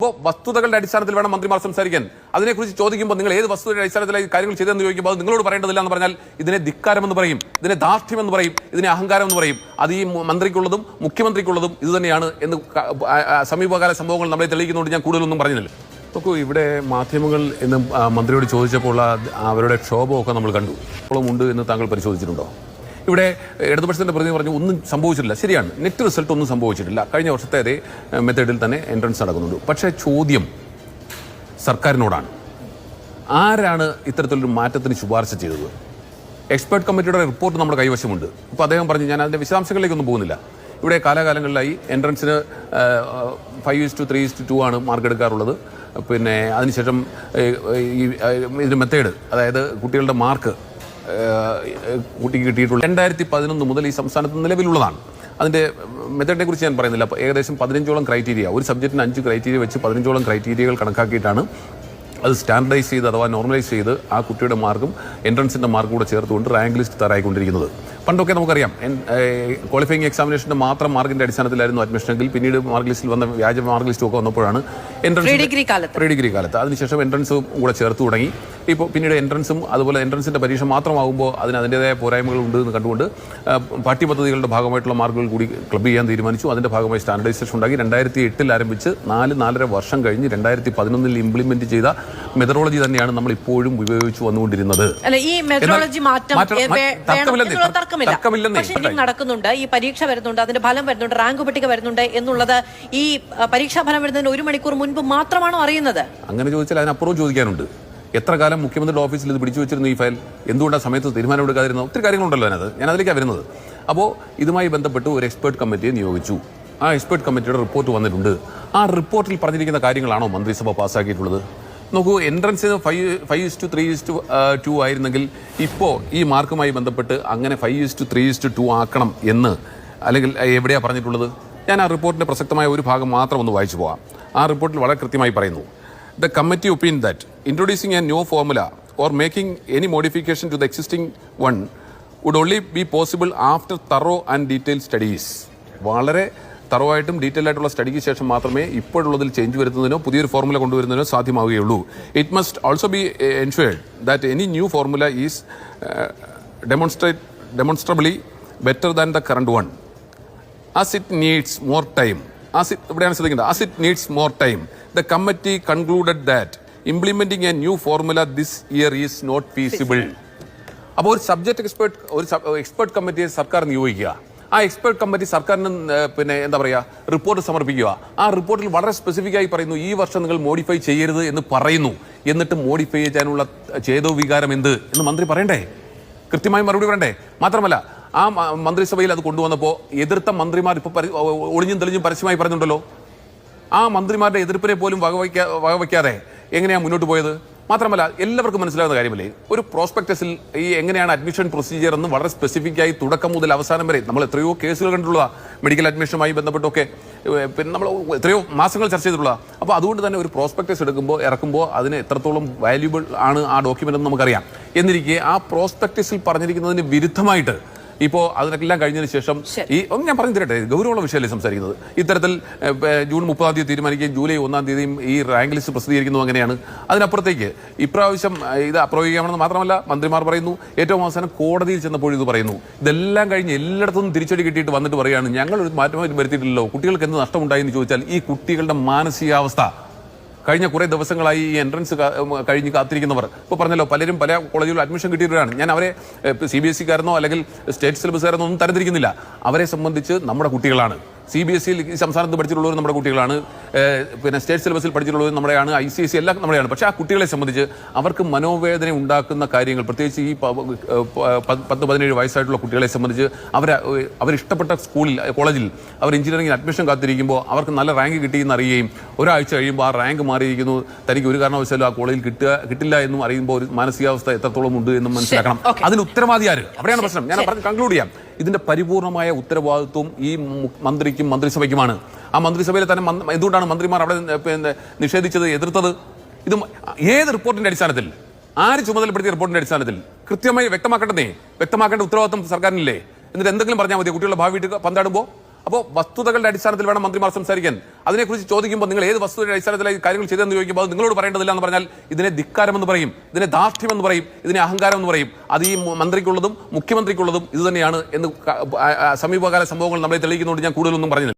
അപ്പോൾ വസ്തുതകളുടെ അടിസ്ഥാനത്തിൽ വേണം മന്ത്രിമാർ സംസാരിക്കാൻ. അതിനെക്കുറിച്ച് ചോദിക്കുമ്പോൾ നിങ്ങൾ ഏത് വസ്തുതയുടെ അടിസ്ഥാനത്തിലായി കാര്യങ്ങൾ ചെയ്തെന്ന് ചോദിക്കുമ്പോൾ അത് നിങ്ങളോട് പറയേണ്ടതില്ല എന്ന് പറഞ്ഞാൽ ഇതിനെ ധിക്കാരമെന്ന് പറയും, ഇതിനെ ധാർഷ്ട്യമെന്ന് പറയും, ഇതിനെ അഹങ്കാരം എന്ന് പറയും. അത് ഈ മന്ത്രിക്കുള്ളതും മുഖ്യമന്ത്രിക്കുള്ളതും ഇത് തന്നെയാണ് എന്ന് സമീപകാല സംഭവങ്ങൾ നമ്മളെ തെളിയിക്കുന്നതുകൊണ്ട് ഞാൻ കൂടുതലൊന്നും പറഞ്ഞില്ല. നോക്കൂ, ഇവിടെ മാധ്യമങ്ങൾ എന്ന് മന്ത്രിയോട് ചോദിച്ചപ്പോൾ അവരുടെ ക്ഷോഭമൊക്കെ നമ്മൾ കണ്ടു. ഉണ്ട് എന്ന് താങ്കൾ പരിശോധിച്ചിട്ടുണ്ടോ? ഇവിടെ ഇടതുപക്ഷത്തിൻ്റെ പ്രതിനിധി പറഞ്ഞു ഒന്നും സംഭവിച്ചിട്ടില്ല. ശരിയാണ്, നെറ്റ് റിസൾട്ട് ഒന്നും സംഭവിച്ചിട്ടില്ല. കഴിഞ്ഞ വർഷത്തെ അതേ മെത്തേഡിൽ തന്നെ എൻട്രൻസ് നടക്കുന്നുണ്ട്. പക്ഷേ ചോദ്യം സർക്കാരിനോടാണ്. ആരാണ് ഇത്തരത്തിലൊരു മാറ്റത്തിന് ശുപാർശ ചെയ്തത്? എക്സ്പേർട്ട് കമ്മിറ്റിയുടെ റിപ്പോർട്ട് നമ്മുടെ കൈവശമുണ്ട്. ഇപ്പോൾ അദ്ദേഹം പറഞ്ഞു, ഞാൻ അതിൻ്റെ വിശദാംശങ്ങളിലേക്കൊന്നും പോകുന്നില്ല. ഇവിടെ കാലാകാലങ്ങളിലായി എൻട്രൻസിന് 5:3:2 ആണ് മാർക്ക് എടുക്കാറുള്ളത്. പിന്നെ അതിനുശേഷം ഇതിൻ്റെ മെത്തേഡ്, അതായത് കുട്ടികളുടെ മാർക്ക് കുട്ടിക്ക് കിട്ടിയിട്ടുള്ള 2011 മുതൽ ഈ സംസ്ഥാനത്ത് നിലവിലുള്ളതാണ്. അതിൻ്റെ മെത്തേഡിനെ കുറിച്ച് ഞാൻ പറയുന്നില്ല. അപ്പോൾ ഏകദേശം 15ഓളം ക്രൈറ്റീരിയ, ഒരു സബ്ജക്റ്റിന് 5 ക്രൈറ്റീരിയ വെച്ച് 15ഓളം ക്രൈറ്റീരിയകൾ കണക്കാക്കിയിട്ടാണ് അത് സ്റ്റാൻഡർഡൈസ് ചെയ്ത് അഥവാ നോർമലൈസ് ചെയ്ത് ആ കുട്ടിയുടെ മാർക്കും എൻട്രൻസിൻ്റെ മാർക്കും കൂടെ ചേർത്തുകൊണ്ട് റാങ്ക് ലിസ്റ്റ് തയ്യാറായിക്കൊണ്ടിരിക്കുന്നത്. പണ്ടൊക്കെ നമുക്കറിയാം, ക്വാളിഫയിങ് എക്സാമിനേഷൻ്റെ മാത്രം മാർക്കിൻ്റെ അടിസ്ഥാനത്തിലായിരുന്നു അഡ്മിഷനെങ്കിൽ പിന്നീട് മാർക്ക് ലിസ്റ്റിൽ വന്ന വ്യാജ മാർക്ക് ലിസ്റ്റും ഒക്കെ വന്നപ്പോഴാണ് എൻട്രൻസ് പ്രീ ഡിഗ്രി കാലത്ത് അതിനുശേഷം എൻട്രൻസും കൂടെ ചേർത്ത് തുടങ്ങി. ഇപ്പോൾ പിന്നീട് എൻട്രൻസും അതുപോലെ എൻട്രൻസിൻ്റെ പരീക്ഷ മാത്രമാകുമ്പോൾ അതിൻ്റെതായ പോരായ്മകൾ ഉണ്ട് എന്ന് കണ്ടുകൊണ്ട് പാഠ്യപദ്ധതികളുടെ ഭാഗമായിട്ടുള്ള മാർക്കുകൾ കൂടി ക്ലബ് ചെയ്യാൻ തീരുമാനിച്ചു. അതിൻ്റെ ഭാഗമായി സ്റ്റാൻഡർഡൈസേഷൻ ഉണ്ടാക്കി. 2008 ആരംഭിച്ച് 4-4.5 വർഷം കഴിഞ്ഞ് 2011 ഇംപ്ലിമെന്റ് ചെയ്ത മെത്തഡോളജി തന്നെയാണ് നമ്മൾ ഇപ്പോഴും ഉപയോഗിച്ചു വന്നുകൊണ്ടിരുന്നത്. നടക്കുന്നുണ്ട്, ഈ പരീക്ഷ വരുന്നുണ്ട്, അതിന്റെ ഫലം വരുന്നുണ്ട്, റാങ്ക് പട്ടിക വരുന്നുണ്ട് എന്നുള്ളത് ഈ പരീക്ഷാ ഫലം വരുന്നതിന് 1 മണിക്കൂർ മുൻപ് മാത്രമാണോ അറിയുന്നത്? അങ്ങനെ ചോദിച്ചാൽ അതിനപ്പുറവും ചോദിക്കാനുണ്ട്. എത്ര കാലം മുഖ്യമന്ത്രിയുടെ ഓഫീസിൽ ഇത് പിടിച്ചു വെച്ചിരുന്നു ഈ ഫയൽ? എന്തുകൊണ്ടാണ് സമയത്ത് തീരുമാനമെടുക്കാതിരുന്നത്? ഒത്തിരി കാര്യങ്ങളുണ്ടല്ലോ അതിനകത്ത്. ഞാൻ അതിലേക്കാണ് വരുന്നത്. അപ്പോൾ ഇതുമായി ബന്ധപ്പെട്ട് ഒരു എക്സ്പേർട്ട് കമ്മിറ്റിയെ നിയോഗിച്ചു. ആ എക്സ്പേർട്ട് കമ്മിറ്റിയുടെ റിപ്പോർട്ട് വന്നിട്ടുണ്ട്. ആ റിപ്പോർട്ടിൽ പറഞ്ഞിരിക്കുന്ന കാര്യങ്ങളാണോ മന്ത്രിസഭ പാസ്സാക്കിയിട്ടുള്ളത്? നോക്കൂ, എൻട്രൻസിന് 5:3:2 ആയിരുന്നെങ്കിൽ ഇപ്പോൾ ഈ മാർക്കുമായി ബന്ധപ്പെട്ട് അങ്ങനെ 5:3:2 ആക്കണം എന്ന് അല്ലെങ്കിൽ എവിടെയാണ് പറഞ്ഞിട്ടുള്ളത്? ഞാൻ ആ റിപ്പോർട്ടിൻ്റെ പ്രസക്തമായ ഒരു ഭാഗം മാത്രം ഒന്ന് വായിച്ചു പോകാം. ആ റിപ്പോർട്ടിൽ വളരെ കൃത്യമായി പറയുന്നു, The committee opined that introducing a new formula or making any modification to the existing one would only be possible after thorough and detailed studies. വളരെ തറവായിട്ടും ഡീറ്റെയിൽ ആയിട്ടുള്ള സ്റ്റഡിക്ക് ശേഷം മാത്രമേ ഇപ്പോഴുള്ളതിൽ ചേഞ്ച് വരുത്തുന്നതിനോ പുതിയൊരു ഫോർമുല കൊണ്ടുവരുന്നതിനോ സാധ്യമാവുകയുള്ളൂ. It must also be ensured that any new formula is demonstrably better than the current one. As it needs more time, as it needs more time, the committee concluded that implementing a new formula this year is not feasible. അപ്പോൾ ഒരു subject expert കമ്മിറ്റിയെ സർക്കാർ നിയോഗിക്കുക. ആ expert committee സർക്കാരിന് പിന്നെ എന്താ പറയുക, report സമർപ്പിക്കുക. ആ റിപ്പോർട്ടിൽ വളരെ സ്പെസിഫിക് ആയി പറയുന്നു, ഈ വർഷം നിങ്ങൾ മോഡിഫൈ ചെയ്യരുത് എന്ന് പറയുന്നു. എന്നിട്ട് മോഡിഫൈ ചെയ്യാനുള്ള ചേതോ വികാരം എന്ത് എന്ന് മന്ത്രി പറയണ്ടേ? കൃത്യമായി മറുപടി പറയണ്ടേ? മാത്രമല്ല, ആ മന്ത്രിസഭയിൽ അത് കൊണ്ടുവന്നപ്പോൾ എതിർത്ത മന്ത്രിമാർ ഇപ്പോൾ ഒളിഞ്ഞും തെളിഞ്ഞും പരസ്യമായി പറഞ്ഞിട്ടുണ്ടല്ലോ. ആ മന്ത്രിമാരുടെ എതിർപ്പിനെ പോലും വകവയ്ക്കാതെ എങ്ങനെയാണ് മുന്നോട്ട് പോയത്? മാത്രമല്ല, എല്ലാവർക്കും മനസ്സിലാകുന്ന കാര്യമല്ലേ, ഒരു പ്രോസ്പെക്ടസിൽ ഈ എങ്ങനെയാണ് അഡ്മിഷൻ പ്രൊസീജിയർ എന്ന് വളരെ സ്പെസിഫിക് ആയി തുടക്കം മുതൽ അവസാനം വരെ നമ്മൾ എത്രയോ കേസുകൾ കണ്ടിട്ടുള്ള മെഡിക്കൽ അഡ്മിഷനുമായി ബന്ധപ്പെട്ടൊക്കെ പിന്നെ നമ്മൾ എത്രയോ മാസങ്ങൾ ചർച്ച ചെയ്തിട്ടുള്ള. അപ്പോൾ അതുകൊണ്ട് തന്നെ ഒരു പ്രോസ്പെക്ടസ് ഇറക്കുമ്പോൾ അതിന് എത്രത്തോളം വാല്യൂബിൾ ആണ് ആ ഡോക്യുമെന്റ് എന്ന് നമുക്കറിയാം. എന്നിരിക്കെ ആ പ്രോസ്പെക്ടസിൽ പറഞ്ഞിരിക്കുന്നതിന് വിരുദ്ധമായിട്ട് ഇപ്പോൾ അതിനെല്ലാം കഴിഞ്ഞതിന് ശേഷം ഞാൻ പറഞ്ഞു തരട്ടെ, ഗൗരവമുള്ള വിഷയമല്ലേ സംസാരിക്കുന്നത്. ഇത്തരത്തിൽ ജൂൺ 30 തീരുമാനിക്കുകയും ജൂലൈ 1 ഈ റാങ്ക് ലിസ്റ്റ് പ്രസിദ്ധീകരിക്കുന്നത് അങ്ങനെയാണ്. അതിനപ്പുറത്തേക്ക് ഇപ്രാവശ്യം ഇത് അപ്രയോഗിക്കാമെന്ന് മാത്രമല്ല മന്ത്രിമാർ പറയുന്നു. ഏറ്റവും അവസാനം കോടതിയിൽ ചെന്നപ്പോൾ ഇത് പറയുന്നു. ഇതെല്ലാം കഴിഞ്ഞ് എല്ലായിടത്തും തിരിച്ചടി കിട്ടിയിട്ട് വന്നിട്ട് പറയുകയാണ്, ഞങ്ങളൊരു മാറ്റം വരുത്തിയിട്ടില്ലല്ലോ, കുട്ടികൾക്ക് എന്ത് നഷ്ടമുണ്ടായി എന്ന് ചോദിച്ചാൽ ഈ കുട്ടികളുടെ മാനസികാവസ്ഥ കഴിഞ്ഞ കുറേ ദിവസങ്ങളായി ഈ എൻട്രൻസ് കഴിഞ്ഞ് കാത്തിരിക്കുന്നവർ ഇപ്പോൾ പറഞ്ഞല്ലോ, പലരും പല കോളേജുകളിൽ അഡ്മിഷൻ കിട്ടിയവരാണ്. ഞാൻ അവരെ CBSE-കാരെന്നോ അല്ലെങ്കിൽ സ്റ്റേറ്റ് സിലബസുകാരെന്നോ ഒന്നും തരംതിരിക്കുന്നില്ല. അവരെ സംബന്ധിച്ച് നമ്മുടെ കുട്ടികളാണ്. CBSE-യിൽ ഈ സംസ്ഥാനത്ത് പഠിച്ചിട്ടുള്ളവർ നമ്മുടെ കുട്ടികളാണ്, പിന്നെ സ്റ്റേറ്റ് സിലബസിൽ പഠിച്ചിട്ടുള്ളവർ നമ്മുടെയാണ്, ICSE എല്ലാം നമ്മുടെയാണ്. പക്ഷേ ആ കുട്ടികളെ സംബന്ധിച്ച് അവർക്ക് മനോവേദന ഉണ്ടാക്കുന്ന കാര്യങ്ങൾ, പ്രത്യേകിച്ച് ഈ 10-17 വയസ്സായിട്ടുള്ള കുട്ടികളെ സംബന്ധിച്ച് അവരിഷ്ടപ്പെട്ട കോളേജിൽ അവർ എഞ്ചിനീയറിംഗിന് അഡ്മിഷൻ കാത്തിരിക്കുമ്പോൾ അവർക്ക് നല്ല റാങ്ക് കിട്ടിയെന്ന് അറിയുകയും ഒരാഴ്ച കഴിയുമ്പോൾ ആ റാങ്ക് മാറിയിരിക്കുന്നു, തനിക്ക് ഒരു കാരണവശാലും ആ കോളേജിൽ കിട്ടില്ല എന്നും അറിയുമ്പോൾ ഒരു മാനസികാവസ്ഥ എത്രത്തോളം ഉണ്ട് എന്നും മനസ്സിലാക്കണം. അതിന് ഉത്തരവാദി ആര്? അവിടെയാണ് പ്രശ്നം. ഞാൻ കൺക്ലൂഡ് ചെയ്യാം. ഇതിന്റെ പരിപൂർണമായ ഉത്തരവാദിത്വം ഈ മന്ത്രിക്കും മന്ത്രിസഭയ്ക്കുമാണ്. ആ മന്ത്രിസഭയിൽ തന്നെ എന്തുകൊണ്ടാണ് മന്ത്രിമാർ അവിടെ നിഷേധിച്ചത്, എതിർത്തത്? ഇത് ഏത് റിപ്പോർട്ടിന്റെ അടിസ്ഥാനത്തിൽ, ആര് ചുമതലപ്പെടുത്തിയ റിപ്പോർട്ടിന്റെ അടിസ്ഥാനത്തിൽ കൃത്യമായി വ്യക്തമാക്കേണ്ട ഉത്തരവാദിത്വം സർക്കാരിനില്ലേ? എന്നിട്ട് എന്തെങ്കിലും പറഞ്ഞാൽ മതി, കുട്ടികളുടെ ഭാവി പന്താടുമ്പോൾ അപ്പോൾ വസ്തുതകളുടെ അടിസ്ഥാനത്തിൽ വേണം മന്ത്രിമാർ സംസാരിക്കാൻ. അതിനെക്കുറിച്ച് ചോദിക്കുമ്പോൾ നിങ്ങൾ ഏത് വസ്തുതയുടെ അടിസ്ഥാനത്തിലായി കാര്യങ്ങൾ ചെയ്തെന്ന് ചോദിക്കുമ്പോൾ അത് നിങ്ങളോട് പറയേണ്ടതില്ല എന്ന് പറഞ്ഞാൽ ഇതിനെ ധിക്കാരമെന്ന് പറയും, ഇതിനെ ധാർഷ്ട്യമെന്ന് പറയും, ഇതിനെ അഹങ്കാരം എന്ന് പറയും. അത് ഈ മന്ത്രിക്കുള്ളതും മുഖ്യമന്ത്രിക്കുള്ളതും ഇത് തന്നെയാണ് എന്ന് സമീപകാല സംഭവങ്ങൾ നമ്മളെ തെളിയിക്കുന്നതുകൊണ്ട് ഞാൻ കൂടുതലൊന്നും പറഞ്ഞില്ല.